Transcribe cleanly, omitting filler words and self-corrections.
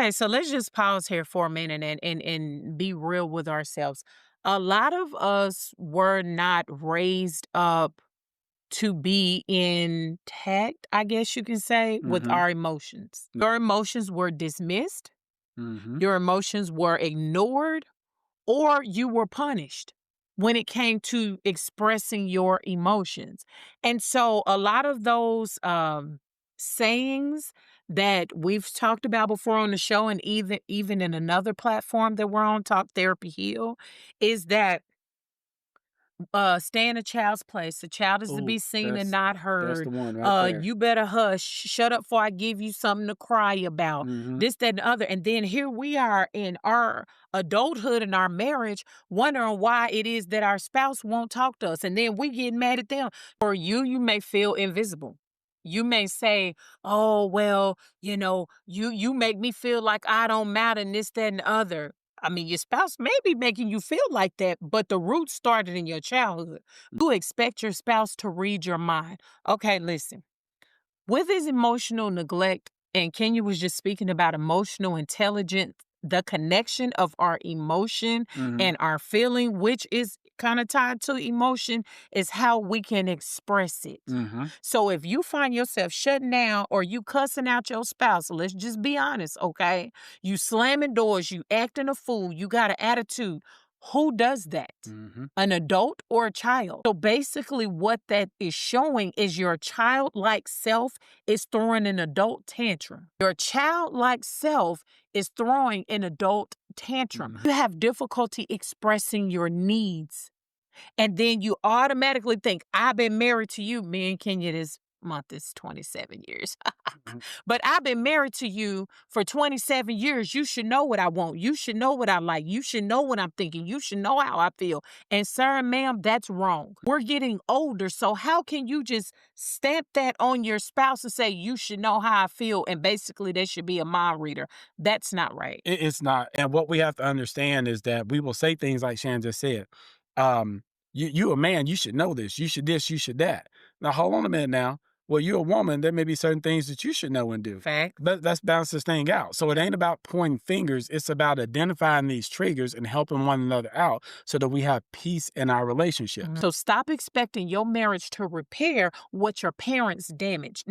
Okay, so let's just pause here for a minute and be real with ourselves. A lot of us were not raised up to be intact, I guess you can say, with Mhm. our emotions. Your emotions were dismissed, Mhm. your emotions were ignored, or you were punished when it came to expressing your emotions. And so a lot of those sayings that we've talked about before on the show and even in another platform that we're on, Talk Therapy Heal, is that stay in a child's place. The child is to be Ooh, seen and that's not that's heard. the one right there. You better hush. Shut up before I give you something to cry about. Mhm. This, that, and the other. And then here we are in our adulthood and our marriage, wondering why it is that our spouse won't talk to us. And then we get mad at them. For you, you may feel invisible. You may say, "Oh, well, you make me feel like I don't matter," and this, that, and the other. I mean, your spouse may be making you feel like that, but the roots started in your childhood. You expect your spouse to read your mind. Okay, listen. With his emotional neglect, and Kenya was just speaking about emotional intelligence, the connection of our emotion Mhm. and our feeling, which is kind of tied to emotion, is how we can express it. Mhm. So if you find yourself shutting down or you cussing out your spouse, let's just be honest, okay? You slamming doors, you acting a fool, you got an attitude. Who does that? Mhm. An adult or a child? So basically, what that is showing is your childlike self is throwing an adult tantrum. Your childlike self is throwing an adult tantrum. Mhm. You have difficulty expressing your needs. And then you automatically think, I've been married to you. Me and Kenya this month is 27 years. Mhm. But I've been married to you for 27 years. You should know what I want. You should know what I like. You should know what I'm thinking. You should know how I feel. And sir and ma'am, that's wrong. We're getting older. So how can you just stamp that on your spouse and say, you should know how I feel? And basically, they should be a mind reader. That's not right. It's not. And what we have to understand is that we will say things like Shan just said. Um, you a man, you should know this. You should this, you should that. Now hold on a minute now. Well, you're a woman, there may be certain things that you should know and do. Fact. But let's balance this thing out. So it ain't about pointing fingers. It's about identifying these triggers and helping one another out so that we have peace in our relationships. So stop expecting your marriage to repair what your parents damaged.